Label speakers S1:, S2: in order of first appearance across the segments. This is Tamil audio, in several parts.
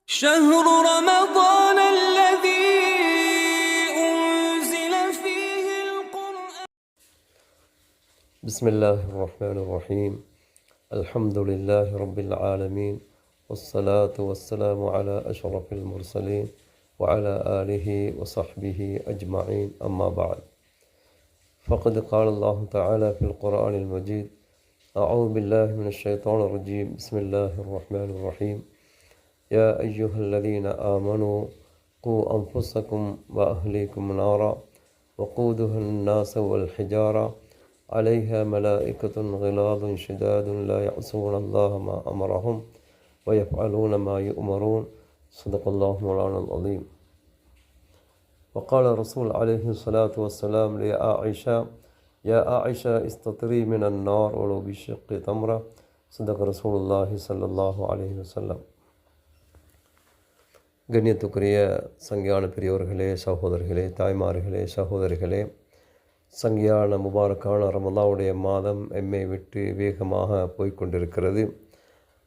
S1: شهر رمضان الذي أنزل فيه القرآن.
S2: بسم الله الرحمن الرحيم. الحمد لله رب العالمين، والصلاة والسلام على أشرف المرسلين وعلى آله وصحبه أجمعين، أما بعد. فقد قال الله تعالى في القرآن المجيد: أعوذ بالله من الشيطان الرجيم، بسم الله الرحمن الرحيم. يا أيها الذين آمنوا قوا أنفسكم وأهليكم نارا وقودها الناس والحجارة عليها ملائكة غلاظ شداد لا يعصون الله ما أمرهم ويفعلون ما يؤمرون. صدق الله مولانا العظيم. وقال الرسول عليه الصلاة والسلام لعائشة: يا عائشة استطري من النار ولو بشق تمرة. صدق رسول الله صلى الله عليه وسلم. கண்ணியத்துக்குரிய சங்கியான பெரியோர்களே, சகோதரர்களே, தாய்மார்களே, சகோதரிகளே, சங்கியான முபாரக்கான ரமலானுடைய மாதம் எம்மை விட்டு வேகமாக போய்கொண்டிருக்கிறது.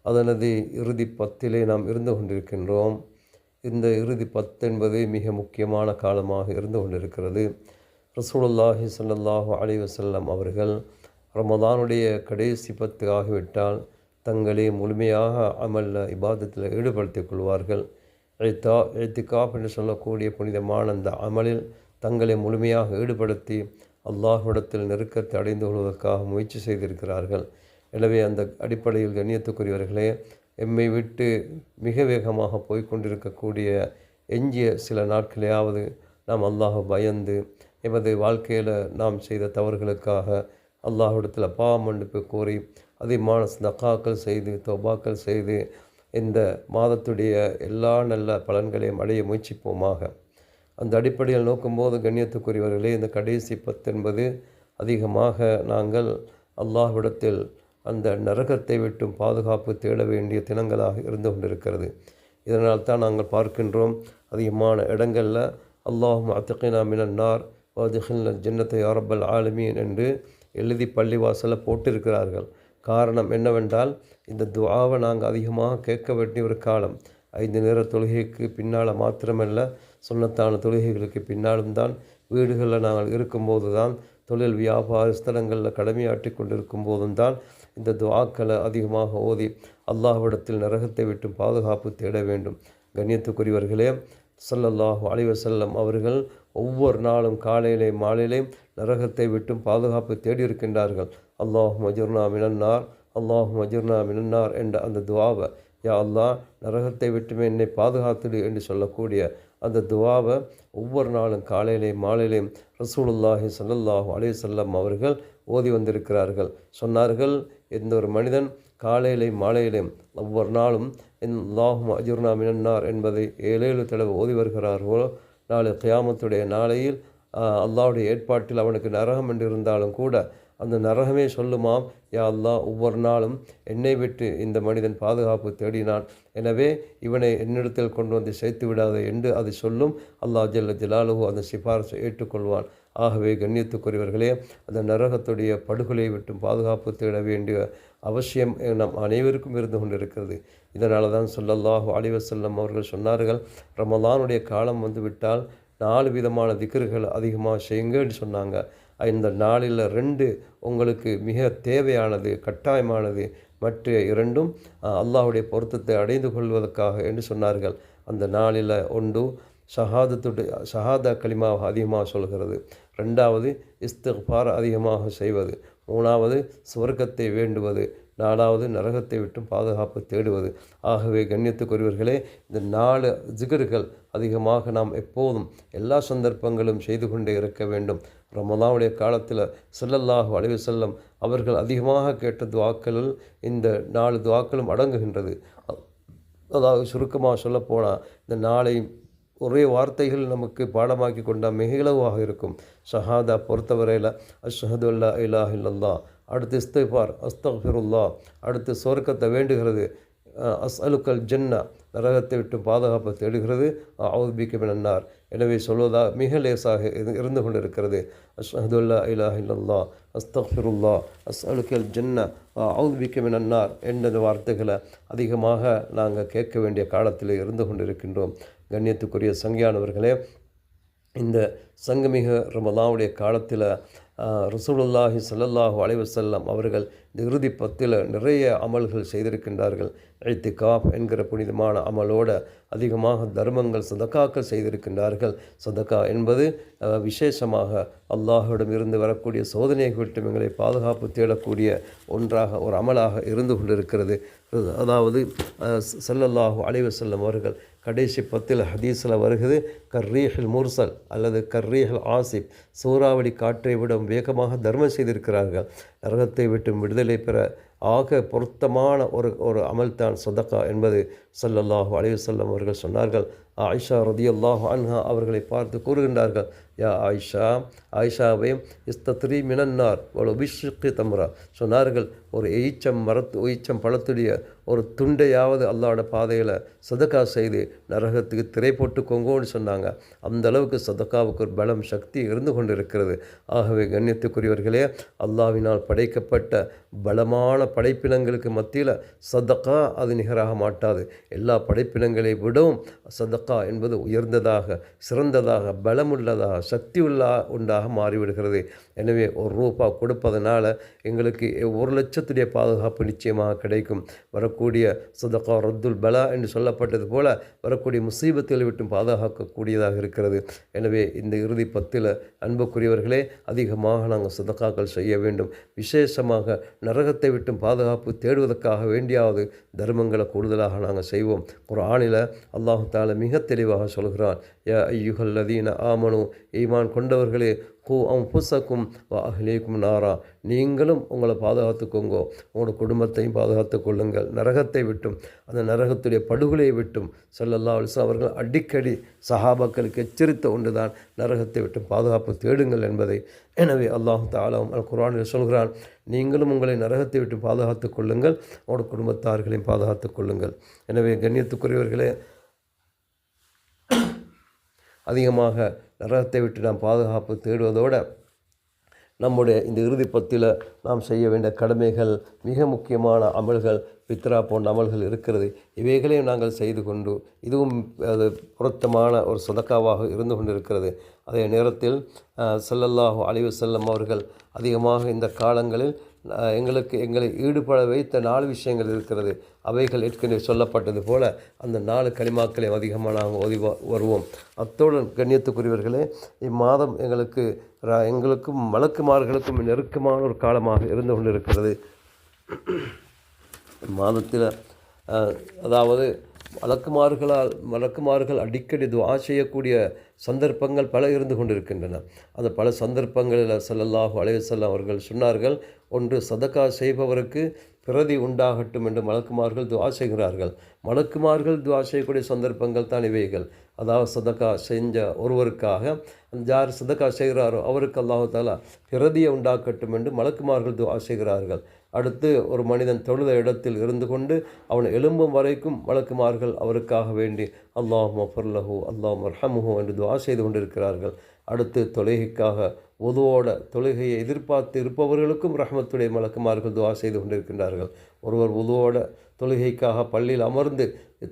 S2: அதனது இறுதி 10 நாம் இருந்து கொண்டிருக்கின்றோம். இந்த இறுதி 10 என்பது மிக முக்கியமான காலமாக இருந்து கொண்டிருக்கிறது. ரசூலுல்லாஹி ஸல்லல்லாஹு அலைஹி வஸல்லம் அவர்கள் ரமலானுடைய கடைசி 10 ஆகிவிட்டால் தங்களை முழுமையாக அமல்ல இபாதத்தில் ஈடுபடுத்திக் கொள்வார்கள். இத்திகாஃப் என்று சொல்லக்கூடிய புனிதமான அந்த அமலில் தங்களை முழுமையாக ஈடுபடுத்தி அல்லாஹ்விடத்தில் நெருக்கத்தை அடைந்து கொள்வதற்காக முயற்சி செய்திருக்கிறார்கள். எனவே அந்த அடிப்படையில் கண்ணியத்துக்குரியவர்களே, எம்மை விட்டு மிக வேகமாக போய்கொண்டிருக்கக்கூடிய எஞ்சிய சில நாட்களையாவது நாம் அல்லாஹ் பயந்து எமது வாழ்க்கையில் நாம் செய்த தவறுகளுக்காக அல்லாஹ்விடத்தில் பாவ மன்னிப்பு கோரி அதிகமான சதகாக்கள் செய்து தௌபாக்கள் செய்து இந்த மாதத்துடைய எல்லா நல்ல பலன்களையும் அடைய முயற்சிப்போமாக. அந்த அடிப்படையில் நோக்கும்போது கண்ணியத்துக்குரியவர்களே, இந்த கடைசி 10 என்பது அதிகமாக நாங்கள் அல்லாஹ்விடத்தில் அந்த நரகத்தை விட்டும் பாதுகாப்பு தேட வேண்டிய தினங்களாக இருந்து கொண்டிருக்கிறது. இதனால் தான் நாங்கள் பார்க்கின்றோம், அதிகமான இடங்களில் அல்லாஹும் அத்திகினா மினன் நார் வத்ஹில்னா ஜன்னத்தை யா ரப்பல் ஆலமீன் என்று எழுதி பள்ளிவாசலில் போட்டிருக்கிறார்கள். காரணம் என்னவென்றால், இந்த துஆவை நாங்கள் அதிகமாக கேட்க வேண்டிய ஒரு காலம். 5 நேர தொழுகைக்கு பின்னால் மாத்திரமல்ல, சுன்னத்தான தொழுகைகளுக்கு பின்னாலும் தான், வீடுகளில் நாங்கள் இருக்கும்போது தான், தொழில் வியாபார ஸ்தலங்களில் கடமையாற்றி கொண்டிருக்கும் போதும் தான் இந்த துஆக்களை அதிகமாக ஓதி அல்லாஹ்விடத்தில் நரகத்தை விட்டு பாதுகாப்பு தேட வேண்டும். கண்ணியத்துக்குரியவர்களே, ஸல்லல்லாஹு அலைஹி வஸல்லம் அவர்கள் ஒவ்வொரு நாளும் காலையிலே மாலையிலே நரகத்தை விட்டும் பாதுகாப்பு தேடியிருக்கின்றார்கள். அல்லாஹும்ம அஜிர்னா மினன்னார், அல்லாஹும்ம அஜிர்னா மினன்னார் என்ற அந்த துஆவை, யா அல்லாஹ் நரகத்தை விட்டுமே என்னை பாதுகாத்துடு என்று சொல்லக்கூடிய அந்த துஆவை ஒவ்வொரு நாளும் காலையிலே மாலையிலே ரசூலுல்லாஹி ஸல்லல்லாஹு அலைஹி வஸல்லம் அவர்கள் ஓதி வந்திருக்கிறார்கள். சொன்னார்கள், எந்த ஒரு மனிதன் காலையிலே மாலையிலே ஒவ்வொரு நாளும் அல்லாஹும்ம அஜிர்னா மினன்னார் என்பதை 7 தடவை ஓதி வருகிறார்களோ, நாளை கியாமத்துடைய நாளையில் அல்லாஹ்வுடைய ஏற்பாட்டில் அவனுக்கு நரகம் என்று இருந்தாலும் கூட அந்த நரகமே சொல்லுமாம், யா அல்லாஹ் ஒவ்வொரு நாளும் என்னை விட்டு இந்த மனிதன் பாதுகாப்பு தேடினான், எனவே இவனை என்னிடத்தில் கொண்டு வந்து சேர்த்து விடாது என்று அது சொல்லும். அல்லாஹ் ஜல்ல ஜலாலுஹு அந்த சிபாரிசை ஏற்றுக்கொள்வான். ஆகவே கண்ணியத்துக்குரியவர்களே, அந்த நரகத்துடைய படுகொலையை விட்டு பாதுகாப்பு தேட வேண்டிய அவசியம் நம் அனைவருக்கும் இருந்து கொண்டிருக்கிறது. இதனால தான் ஸல்லல்லாஹு அலைஹி வஸல்லம் அவர்கள் சொன்னார்கள், ரமலானுடைய காலம் வந்து விட்டால் 4 விதமான திக்ருகள் அதிகமாக செய்யுங்கன்னு சொன்னாங்க. இந்த நாளில் 2 உங்களுக்கு மிக தேவையானது, கட்டாயமானது, மற்ற 2ம் அல்லாஹ்வுடைய பொருத்தத்தை அடைந்து கொள்வதற்காக என்று சொன்னார்கள். அந்த நாளில் ஒன்று ஷஹாதா கலிமாவை அதிகமாக சொல்கிறது, 2வது இஸ்திக்ஃபார் அதிகமாக செய்வது, 3வது சுவர்க்கத்தை வேண்டுவது, 4வது நரகத்தை விட்டும் பாதுகாப்பு தேடுவது. ஆகவே கண்ணியத்துக்குரியவர்களே, இந்த 4 ஜிகர்கள் அதிகமாக நாம் எப்போதும் எல்லா சந்தர்ப்பங்களும் செய்து கொண்டே இருக்க வேண்டும். ரமலானுடைய காலத்தில் ஸல்லல்லாஹு அலைஹி வஸல்லம் அவர்கள் அதிகமாக கேட்ட துஆக்களில் இந்த 4 துஆக்களும் அடங்குகின்றது. அதாவது சுருக்கமாக சொல்லப்போனால், இந்த 4 ஒரே வார்த்தைகள் நமக்கு பாடமாக்கி கொண்டால் மிக இலவாக இருக்கும். ஷஹாதா பொறுத்தவரையில் அஷ்ஹது அல்லா இலாஹ இல்லல்லாஹ், அடுத்து இஸ்திக்ஃபார் அஸ்தக்ஃபிருல்லாஹ், அடுத்து சொர்க்கத்தை வேண்டுகிறது, அஸ்அலுக்கல் ஜன்னா, நரகத்தை விட்டு பாதுகாப்பு தேடுகிறது. அவுதுபிக்க மினன்னார், எனவே சொல்வதா மிக லேசாக இருந்து கொண்டிருக்கிறது. அஷ்ஹது அல்லா இலாஹ இல்லல்லாஹ், அஸ்தக்ஃபிருல்லாஹ், அஸ்அலுக்கல் ஜன்னா, அவுதுபிக்க மினன்னார் என்ற வார்த்தைகளை அதிகமாக நாங்கள் கேட்க வேண்டிய காலத்தில் இருந்து கொண்டிருக்கின்றோம். கண்ணியத்துக்குரிய சங்கியானவர்களே, இந்த சங்கமிக ரமலானுடைய காலத்தில் ரசூலுல்லாஹி ஸல்லல்லாஹு அலைஹி வஸல்லம் அவர்கள் இந்த இறுதி பத்தில் நிறைய அமல்கள் செய்திருக்கின்றார்கள். இத்திகாஃப் என்கிற புனிதமான அமலோடு அதிகமாக தர்மங்கள் சதக்காக்கள் செய்திருக்கின்றார்கள். சதக்கா என்பது விசேஷமாக அல்லாஹ்விடம் இருந்து வரக்கூடிய சோதனையை விட்டு எங்களை பாதுகாப்பு தேடக்கூடிய ஒன்றாக, ஒரு அமலாக இருந்து கொண்டிருக்கிறது. அதாவது ஸல்லல்லாஹு அலைஹி வஸல்லம் அவர்கள் கடைசி பத்தில் ஹதீஸில் வருகிறது, கர்ரீஹில் முர்சல் அல்லது கர்ரீஹில் ஆசிப், சூறாவளி காற்றை விட வேகமாக தர்மம் செய்திருக்கிறார்கள். நரகத்தை விட்டு விடுதலை பெற ஆக பொருத்தமான ஒரு அமல்தான் சதக்கா என்பது ஸல்லல்லாஹு அலைஹி வஸல்லம் அவர்கள் சொன்னார்கள். ஆயிஷா ரதியல்லாஹு அன்ஹா அவர்களை பார்த்து கூறுகின்றார்கள், யா ஆயிஷா, ஆயிஷாவே, இஸ்தத்ரி மினன்னார் ஒரு பிஷ்ஷி தம்ரா, சொன்னார்கள், ஒரு எய்ச்சம் பழத்துடைய ஒரு துண்டையாவது அல்லாஹ்வோட பாதையில் சதக்கா செய்து நரகத்துக்கு திரை போட்டுக்கோங்கன்னு சொன்னாங்க. அந்த அளவுக்கு சதக்காவுக்கு ஒரு பலம், சக்தி இருந்து கொண்டு இருக்கிறது. ஆகவே கண்ணியத்துக்குரியவர்களே, அல்லாஹ்வினால் படைக்கப்பட்ட பலமான படைப்பினங்களுக்கு மத்தியில் சதக்கா அது நிகராக மாட்டாது. எல்லா படைப்பினங்களை விடவும் சதக்கா என்பது உயர்ந்ததாக, சிறந்ததாக, பலமுள்ளதாக, சக்தி உண்டாக மாறிவிடுகிறது. எனவே ₹1 கொடுப்பதனால எங்களுக்கு 1,00,000 பாதுகாப்பு நிச்சயமாக கிடைக்கும். வரக்கூடிய சதக்கா ரத்துல் பலா என்று சொல்லப்பட்டது போல வரக்கூடிய முசீபத்தில் விட்டும் பாதுகாக்கக்கூடியதாக இருக்கிறது. எனவே இந்த இறுதி பத்தில் அன்புக்குரியவர்களே, அதிகமாக நாங்கள் சதக்காக்கள் செய்ய வேண்டும். விசேஷமாக நரகத்தை விட்டும் பாதுகாப்பு தேடுவதற்காக வேண்டியாவது தர்மங்களை கூடுதலாக நாங்கள் செய்வோம். குர்ஆனில் அல்லாஹ் தஆலா மிக தெளிவாக சொல்கிறான், யா அய்யுஹல்லதீன ஆமனு, ஈமான் கொண்டவர்களே, கூ அன்ஃபுஸக்கும் வ அஹ்லீக்கும் நாரா, நீங்களும் உங்களை பாதுகாத்துக்கோங்கோ, உங்களோட குடும்பத்தையும் பாதுகாத்து கொள்ளுங்கள் நரகத்தை விட்டும், அந்த நரகத்துடைய படுகொலையை விட்டும். ஸல்லல்லாஹு அலைஹி வஸல்லம் அவர்கள் அடிக்கடி சஹாபாக்களுக்கு எச்சரித்த ஒன்றுதான் நரகத்தை விட்டும் பாதுகாப்பு தேடுங்கள் என்பதை. எனவே அல்லாஹ் தஆலா அல் குர்ஆனில் சொல்கிறான், நீங்களும் உங்களை நரகத்தை விட்டு பாதுகாத்து கொள்ளுங்கள், உங்களோட குடும்பத்தார்களையும் பாதுகாத்து கொள்ளுங்கள். எனவே கண்ணியத்துக்குரியவர்களே, அதிகமாக நரகத்தை விட்டு நாம் பாதுகாப்பு தேடுவதோடு நம்முடைய இந்த இறுதி பத்தில் நாம் செய்ய வேண்டிய கடமைகள், மிக முக்கியமான அமல்கள், பித்ரா போன்ற அமல்கள் இருக்கிறது. இவைகளையும் நாங்கள் செய்து கொண்டு இதுவும் அது பொருத்தமான ஒரு சதக்காவாக இருந்து கொண்டிருக்கிறது. அதே நேரத்தில் ஸல்லல்லாஹு அலைஹி வஸல்லம் அவர்கள் அதிகமாக இந்த காலங்களில் எங்களை ஈடுபட வைத்த 4 விஷயங்கள் இருக்கிறது. அவைகள் ஏற்கனவே சொல்லப்பட்டது போல அந்த 4 கலிமாக்களை அதிகமாக நாங்கள் ஓதி வருவோம். அத்தோடு கண்ணியத்துக்குரியவர்களே, இம்மாதம் எங்களுக்கும் மலக்குமார்களுக்கும் நெருக்கமான ஒரு காலமாக இருந்து கொண்டிருக்கிறது. மாதத்தில் அதாவது மலக்குமார்கள் அடிக்கடி துஆ செய்யக்கூடிய சந்தர்ப்பங்கள் பல இருந்து கொண்டிருக்கின்றன. அந்த பல சந்தர்ப்பங்களில் ஸல்லல்லாஹு அலைஹி வஸல்லம் அவர்கள் சொன்னார்கள், ஒன்று, சதக்கா செய்பவருக்கு பிரதி உண்டாகட்டும் என்று மலக்குமார்கள் துஆ செய்கிறார்கள். மலக்குமார்கள் துஆ செய்யக்கூடிய சந்தர்ப்பங்கள் தான் இவைகள். அதாவது சதக்கா செஞ்ச ஒருவருக்காக, யார் சதக்கா செய்கிறாரோ அவருக்கு அல்லாஹ் தஆலா பிரதியை உண்டாக்கட்டும் என்று மலக்குமார்கள் துஆ செய்கிறார்கள். அடுத்து, ஒரு மனிதன் தொழுத இடத்தில் இருந்து கொண்டு அவன் எழும்பும் வரைக்கும் மலக்குமார்கள் அவருக்காக வேண்டி அல்லாஹும்ம ஃபிர் லஹு, அல்லாஹும்ம அர்ஹம்ஹு என்று துஆ செய்து கொண்டிருக்கிறார்கள். அடுத்து, தொழுகைக்காக உதுவோட தொழுகையை எதிர்பார்த்து இருப்பவர்களுக்கும் ரஹ்மத்துடைய மலக்குமார்கள் துஆ செய்து கொண்டிருக்கின்றார்கள். ஒருவர் உதுவோட தொழுகைக்காக பள்ளியில் அமர்ந்து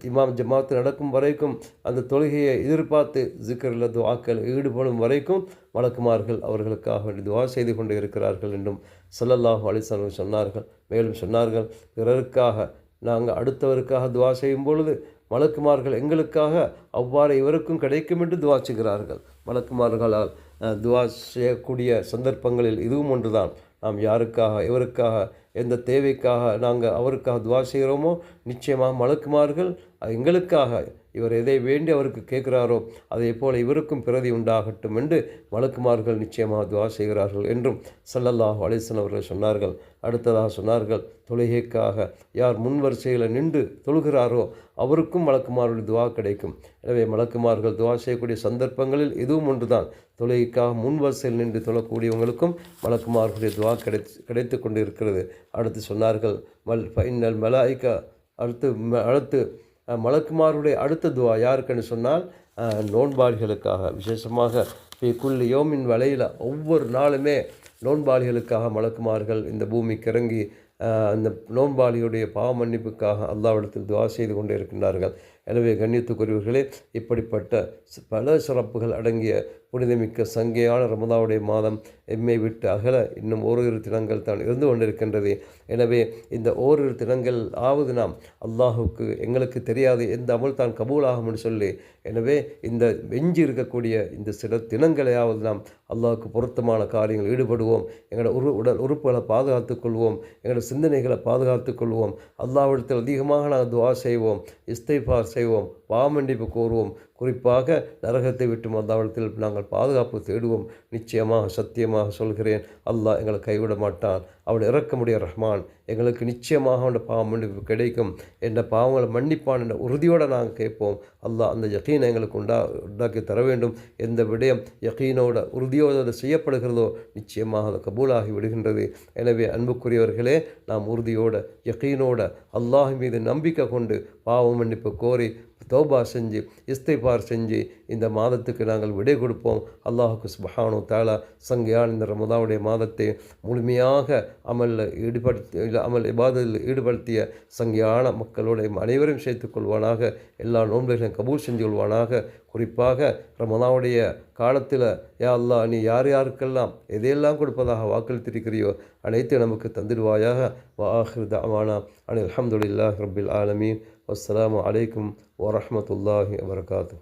S2: இமாம் ஜமாத்து நடக்கும் வரைக்கும் அந்த தொழுகையை எதிர்பார்த்து ஜிக்ரில் துஆக்கள் ஈடுபடும் வரைக்கும் மலக்குமார்கள் அவர்களுக்காக வேண்டி துஆ செய்து கொண்டு இருக்கிறார்கள் என்றும் ஸல்லல்லாஹு அலைஹி வஸல்லம் சொன்னார்கள். மேலும் சொன்னார்கள், பிறருக்காக நாங்கள் அடுத்தவருக்காக துஆ செய்யும் பொழுது மலக்குமார்கள் எங்களுக்காக அவ்வாறு இவருக்கும் கிடைக்கும் என்று துஆ செய்கிறார்கள். மலக்குமார்களால் துஆ செய்யக்கூடிய சந்தர்ப்பங்களில் இதுவும் ஒன்றுதான். நாம் யாருக்காக, எவருக்காக, எந்த தேவைக்காக நாங்கள் அவருக்காக துஆ செய்கிறோமோ, நிச்சயமாக மலக்குமார்கள் எங்களுக்காக இவர் எதை வேண்டி அவருக்கு கேட்கிறாரோ அதே போல் இவருக்கும் பிரதி உண்டாகட்டும் என்று மலக்குமார்கள் நிச்சயமாக துஆ செய்கிறார்கள் என்றும் ஸல்லல்லாஹு அலைஹி வஸல்லம் அவர்கள் சொன்னார்கள். அடுத்ததாக சொன்னார்கள், தொழுகைக்காக யார் முன்வரிசையில் நின்று தொழுகிறாரோ அவருக்கும் மலக்குமார்களுடைய துஆ கிடைக்கும். எனவே மலக்குமார்கள் துஆ செய்யக்கூடிய சந்தர்ப்பங்களில் இதுவும் ஒன்றுதான். தொழுகைக்காக முன்வரிசையில் நின்று தொழக்கூடியவங்களுக்கும் மலக்குமார்களுடைய துஆ கிடைத்து கொண்டு இருக்கிறது. அடுத்து சொன்னார்கள், ஃபைனல் மலாயிகா அடுத்து மலக்குமாருடைய அடுத்த துவா யாருக்குன்னு சொன்னால் நோன்பாளிகளுக்காக, விசேஷமாக குல்லி யோமின் வலையில் ஒவ்வொரு நாளுமே நோன்பாளிகளுக்காக மலக்குமார்கள் இந்த பூமிக்கு இறங்கி அந்த நோன்பாளியுடைய பாவ மன்னிப்புக்காக அல்லாஹ்விடத்தில் துவா செய்து கொண்டே இருக்கின்றார்கள். எனவே கண்ணியத்துக்குரியவர்களே, இப்படிப்பட்ட பல சிறப்புகள் அடங்கிய புனிதமிக்க சங்கையான ரமதானுடைய மாதம் எம்மை விட்டு அகல இன்னும் ஓரிரு தினங்கள் தான் இருந்து கொண்டிருக்கின்றது. எனவே இந்த ஓரிரு தினங்கள் ஆவது நாம் அல்லாஹுக்கு எங்களுக்கு தெரியாது எந்த அமல் தான் கபூலாகும்னு சொல்லி, எனவே இந்த வெஞ்சி இருக்கக்கூடிய இந்த சில தினங்களையாவது நாம் அல்லாஹுக்கு பொருத்தமான காரியங்கள் ஈடுபடுவோம். எங்களோட உடல் உறுப்புகளை பாதுகாத்துக் கொள்வோம், எங்களோட சிந்தனைகளை பாதுகாத்துக் கொள்வோம். அல்லாஹ்விடத்தில் அதிகமாக நாங்கள் துஆ செய்வோம், இஸ்திக்ஃபார் செய்வோம், பாவமன்னிப்பு கோருவோம். குறிப்பாக நரகத்தை விட்டு அல்லாஹ்விடத்தில் நாங்கள் பாதுகாப்பு தேடுவோம். நிச்சயமாக சத்தியமாக சொல்கிறேன், அல்லாஹ் எங்களை கைவிட மாட்டான். அவன் இறக்கமுடைய ரஹ்மான். எங்களுக்கு நிச்சயமாக அவனோட பாவ மன்னிப்பு கிடைக்கும், என்ற பாவங்களை மன்னிப்பான் என்ற உறுதியோடு நாங்கள் கேட்போம். அல்லாஹ் அந்த யகீனை எங்களுக்கு உண்டாக்கி தர வேண்டும். எந்த விடயம் யகீனோட உறுதியோடு செய்யப்படுகிறதோ நிச்சயமாக அது கபூலாகி விடுகின்றது. எனவே அன்புக்குரியவர்களே, நாம் உறுதியோட யகீனோட அல்லாஹ் மீது நம்பிக்கை கொண்டு பாவ மன்னிப்பு கோரி தௌபா செஞ்சு இஸ்திக்ஃபார் செஞ்சு இந்த மாதத்துக்கு நாங்கள் விடை கொடுப்போம். அல்லாஹுக்கு சுப்ஹானஹு வ தஆலா சங்கையான இந்த ரமதானுடைய மாதத்தை முழுமையாக அமல் இபாதத்தில் ஈடுபடுத்திய சங்கையான மக்களோட அனைவரும் சேர்த்துக் கொள்வானாக. எல்லா நோன்புகளையும் கபூல் செஞ்சு கொள்வானாக. குறிப்பாக ரமதானுடைய காலத்தில் யா அல்லாஹ், நீ யார் யாருக்கெல்லாம் எதையெல்லாம் கொடுப்பதாக வாக்களித்திருக்கிறியோ அனைத்து நமக்கு தந்திடுவாயாக. வ ஆஹிரு தஅவானா அனில் ஹம்துலில்லாஹி ரப்பில் ஆலமீன். வஸ்ஸலாமு அலைக்கும் வரஹ்மத்துல்லாஹி வபரகாத்துஹு.